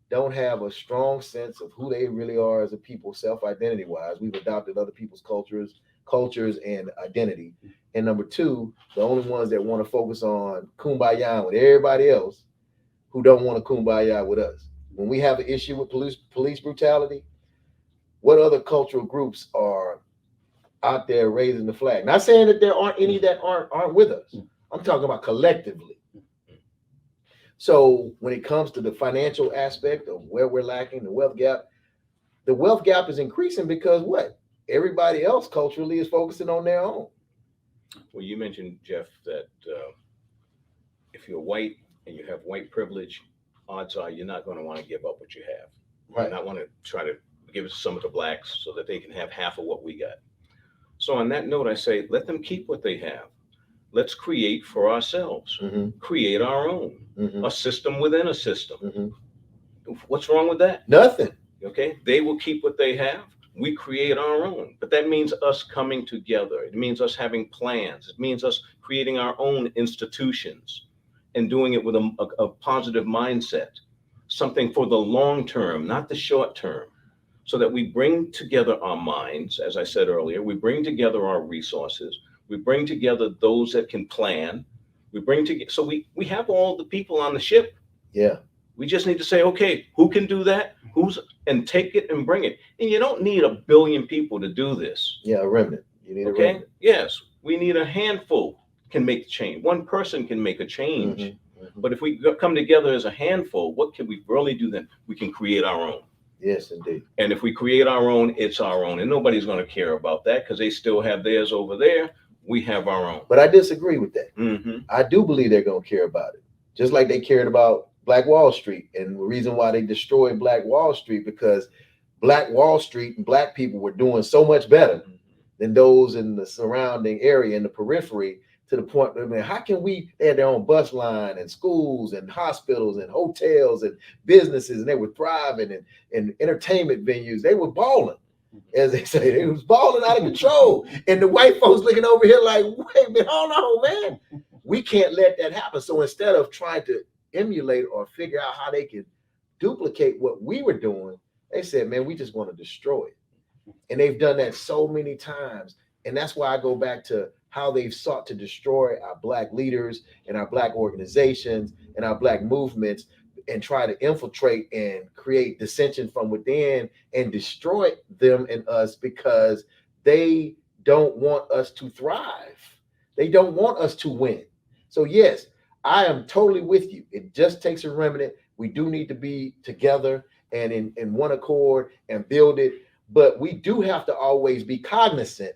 don't have a strong sense of who they really are as a people, self-identity wise. We've adopted other people's cultures and identity. And number two, the only ones that want to focus on kumbaya with everybody else who don't want to kumbaya with us. When we have an issue with police brutality, what other cultural groups are out there raising the flag? Not saying that there aren't any that aren't with us. I'm talking about collectively. So when it comes to the financial aspect of where we're lacking, the wealth gap is increasing because what? Everybody else culturally is focusing on their own. Well, you mentioned, Jeff, that if you're white and you have white privilege, odds are you're not going to want to give up what you have. Right. And I want to try to give it to some of the Blacks so that they can have half of what we got. So on that note, I say, let them keep what they have. Let's create for ourselves, create our own, a system within a system. What's wrong with that? Nothing. Okay, they will keep what they have. We create our own, but that means us coming together. It means us having plans. It means us creating our own institutions and doing it with a positive mindset, something for the long term, not the short term, so that we bring together our minds. As I said earlier, we bring together our resources. We bring together those that can plan. We bring together, so we have all the people on the ship. Yeah. We just need to say, okay, who can do that? And take it and bring it. And you don't need 1 billion people to do this. Yeah, a remnant. You need a remnant. Yes, we need a handful can make the change. One person can make a change. But if we come together as a handful, what can we really do then? We can create our own. Yes, indeed. And if we create our own, it's our own. And nobody's going to care about that because they still have theirs over there. We have our own. But I disagree with that. I do believe they're going to care about it. Just like they cared about Black Wall Street, and the reason why they destroyed Black Wall Street, because Black Wall Street and black people were doing so much better than those in the surrounding area in the periphery, to the point that, man, how can we, they had their own bus line and schools and hospitals and hotels and businesses, and they were thriving, and entertainment venues. They were balling, as they say. They was balling out of control. And the white folks looking over here like, wait a minute, hold on, man. We can't let that happen. So instead of trying to emulate or figure out how they could duplicate what we were doing, they said, man, we just want to destroy it. And they've done that so many times. And that's why I go back to how they've sought to destroy our black leaders and our black organizations and our black movements, and try to infiltrate and create dissension from within and destroy them and us, because they don't want us to thrive. They don't want us to win. So yes, I am totally with you. It just takes a remnant. We do need to be together and in one accord and build it. But we do have to always be cognizant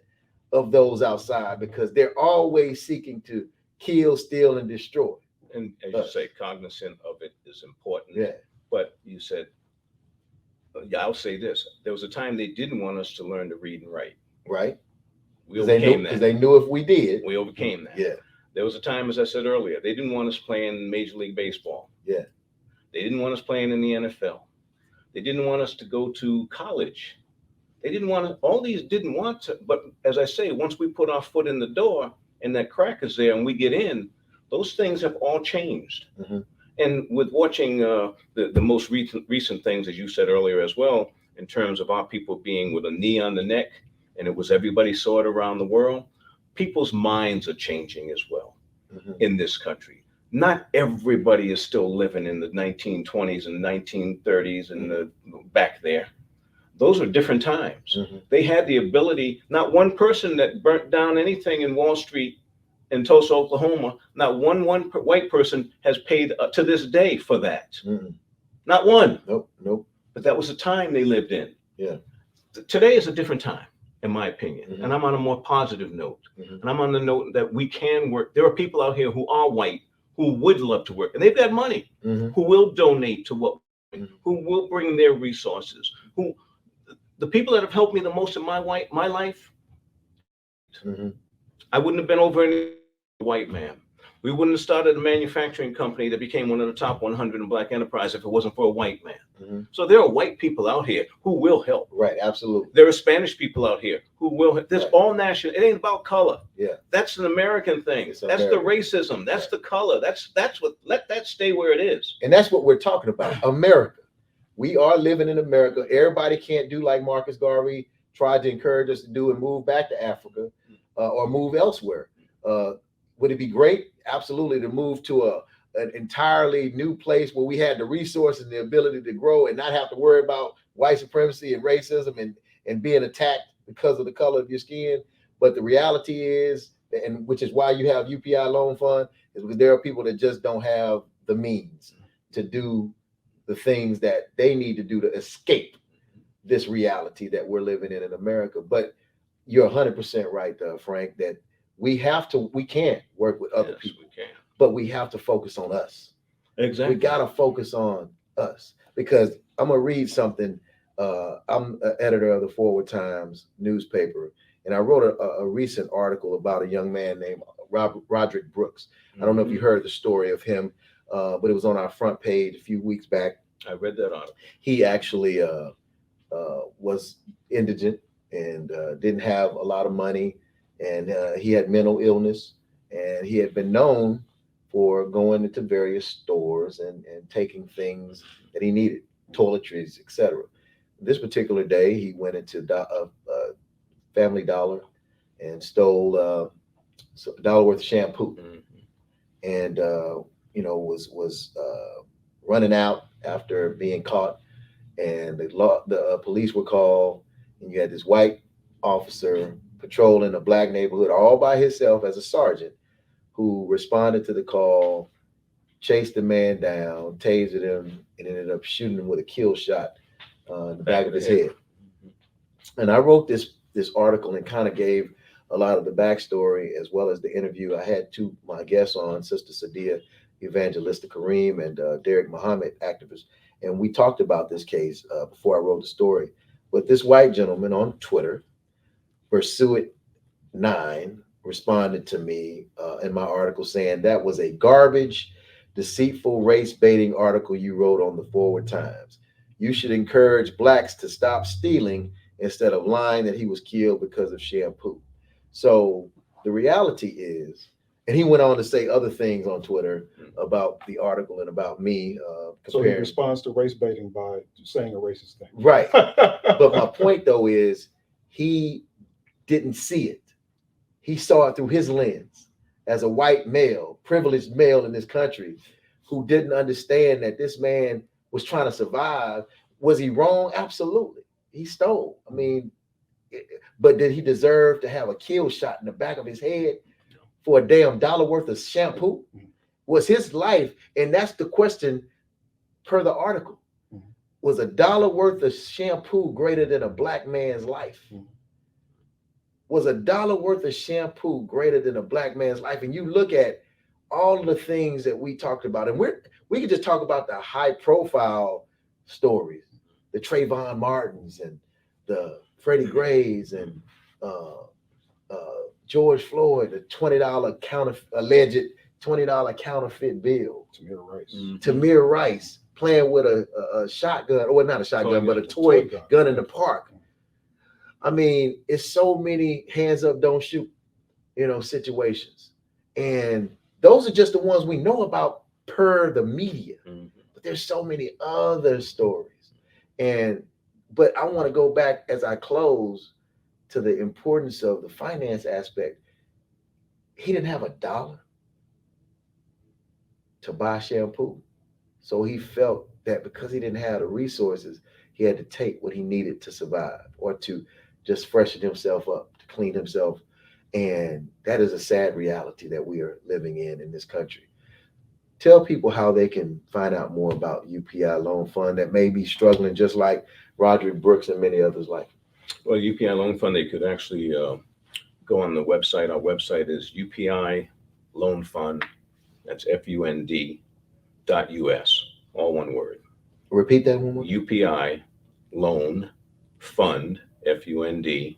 of those outside, because they're always seeking to kill, steal, and destroy. And as you say, cognizant of it is important. Yeah. But you said, yeah, I'll say this. There was a time they didn't want us to learn to read and write. Right. We overcame that. Because they knew if we did. We overcame that. Yeah. There was a time, as I said earlier, they didn't want us playing Major League Baseball. Yeah. They didn't want us playing in the NFL. They didn't want us to go to college. They didn't want to, all these didn't want to, but as I say, once we put our foot in the door and that crack is there and we get in, those things have all changed. Mm-hmm. And with watching the most recent things, as you said earlier as well, in terms of our people being with a knee on the neck, and it was everybody saw it around the world, people's minds are changing as well in this country. Not everybody is still living in the 1920s and 1930s and the back there. Those are different times. They had the ability, not one person that burnt down anything in Wall Street in Tulsa, Oklahoma, not one white person has paid to this day for that. Not one. Nope. But that was the time they lived in. Yeah. Today is a different time, in my opinion. And I'm on a more positive note. And I'm on the note that we can work. There are people out here who are white, who would love to work, and they've got money, who will donate to what, who will bring their resources, who, the people that have helped me the most in my life, I wouldn't have been over any white man. We wouldn't have started a manufacturing company that became one of the top 100 in black enterprise if it wasn't for a white man. So there are white people out here who will help. Right, absolutely. There are Spanish people out here who will help. There's all national. It ain't about color. Yeah. That's an American thing. It's that's American. the racism. That's the color. That's what, let that stay where it is. And that's what we're talking about. America. We are living in America. Everybody can't do like Marcus Garvey tried to encourage us to do and move back to Africa or move elsewhere. Would it be great? Absolutely, to move to an entirely new place where we had the resources and the ability to grow and not have to worry about white supremacy and racism and being attacked because of the color of your skin. But the reality is, and which is why you have UPI Loan Fund, is because there are people that just don't have the means to do the things that they need to do to escape this reality that we're living in America. But you're 100% right, Frank, that we can work with other people, we can. but we have to focus on us. Exactly. We got to focus on us, because I'm going to read something. I'm an editor of the Forward Times newspaper, and I wrote a recent article about a young man named Roderick Brooks. I don't know if you heard the story of him, but it was on our front page a few weeks back. I read that article. He actually was indigent and didn't have a lot of money, and he had mental illness, and he had been known for going into various stores and taking things that he needed, toiletries, etc. This particular day, he went into Family Dollar and stole $1 worth of shampoo, and was running out after being caught, and the police were called, and you had this white officer patrolling a black neighborhood all by himself as a sergeant, who responded to the call, chased the man down, tasered him, and ended up shooting him with a kill shot in the back of his head. And I wrote this article and kind of gave a lot of the backstory as well as the interview. I had my guests on, Sister Sadia Evangelista Kareem and Derek Muhammad, activist, and we talked about this case before I wrote the story. But this white gentleman on Twitter, Pursuit9, responded to me in my article saying that was a garbage, deceitful, race baiting article you wrote on the Forward Times. You should encourage blacks to stop stealing instead of lying that he was killed because of shampoo. So the reality is, and he went on to say other things on Twitter about the article and about me. So he responds to race baiting by saying a racist thing. Right. But my point, though, is he didn't see it. He saw it through his lens as a white male, privileged male in this country who didn't understand that this man was trying to survive. Was he wrong? Absolutely. He stole. I mean, but did he deserve to have a kill shot in the back of his head for a damn dollar worth of shampoo? Was his life, and that's the question per the article, was a dollar worth of shampoo greater than a black man's life? Was a dollar worth of shampoo greater than a black man's life? And you look at all of the things that we talked about, and we could just talk about the high profile stories, the Trayvon Martins and the Freddie Grays and George Floyd, the $20 alleged $20 counterfeit bill. Tamir Rice playing with a shotgun, or not a shotgun, but a toy gun in the park. I mean, it's so many hands up, don't shoot, situations. And those are just the ones we know about per the media. But there's so many other stories. But I want to go back as I close to the importance of the finance aspect. He didn't have a dollar to buy shampoo. So he felt that because he didn't have the resources, he had to take what he needed to survive or to just freshen himself up, to clean himself. And that is a sad reality that we are living in this country. Tell people how they can find out more about UPI Loan Fund that may be struggling just like Roderick Brooks and many others like him. Well, UPI Loan Fund, they could actually go on the website. Our website is UPI Loan Fund. That's FUND.US, all one word. Repeat that one more. UPI Loan Fund, FUND.US.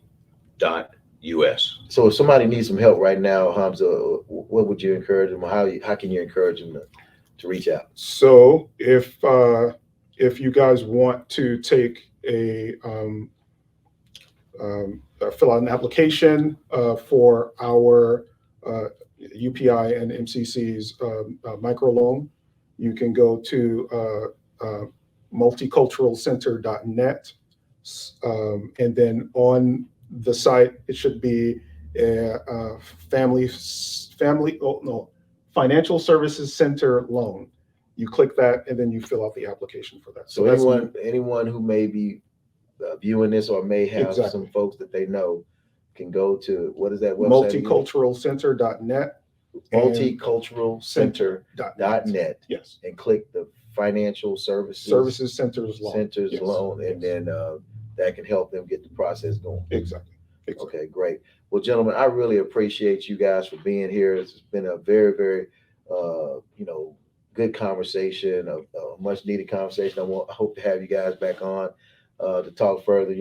So if somebody needs some help right now, Hamza, what would you encourage them? How can you encourage them to reach out? So if you guys want to take fill out an application for our UPI and MCC's microloan, you can go to multiculturalcenter.net, and then on the site it should be financial services center loan. You click that and then you fill out the application for that. So anyone who may be viewing this or may have some folks that they know can go to, what is that website? Multiculturalcenter.net. Multiculturalcenter.net. Yes. And click the financial services centers loan, and then that can help them get the process going. Exactly. Okay, great. Well, gentlemen, I really appreciate you guys for being here. It's been a very, very, good conversation, a much needed conversation. I hope to have you guys back on to talk further.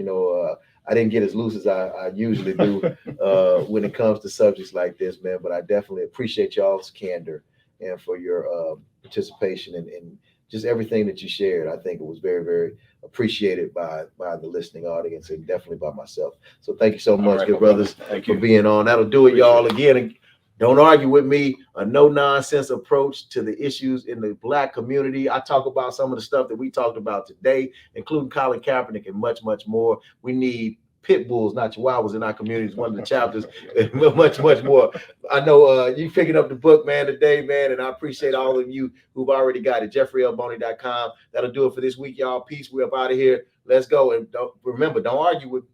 I didn't get as loose as I usually do when it comes to subjects like this, man, but I definitely appreciate y'all's candor and for your participation and just everything that you shared. I think it was very, very appreciated by the listening audience and definitely by myself. So thank you so much, good brothers, for being on. That'll do it, y'all. Again, don't argue with me. A no-nonsense approach to the issues in the Black community. I talk about some of the stuff that we talked about today, including Colin Kaepernick and much, much more. We need pit bulls, not chihuahuas, in our communities. One of the chapters, much, much more. I know you picking up the book, man, today, man, and I appreciate all of you who've already got it. JeffreyLBoney.com. That'll do it for this week, y'all. Peace. We're up out of here. Let's go. And don't argue with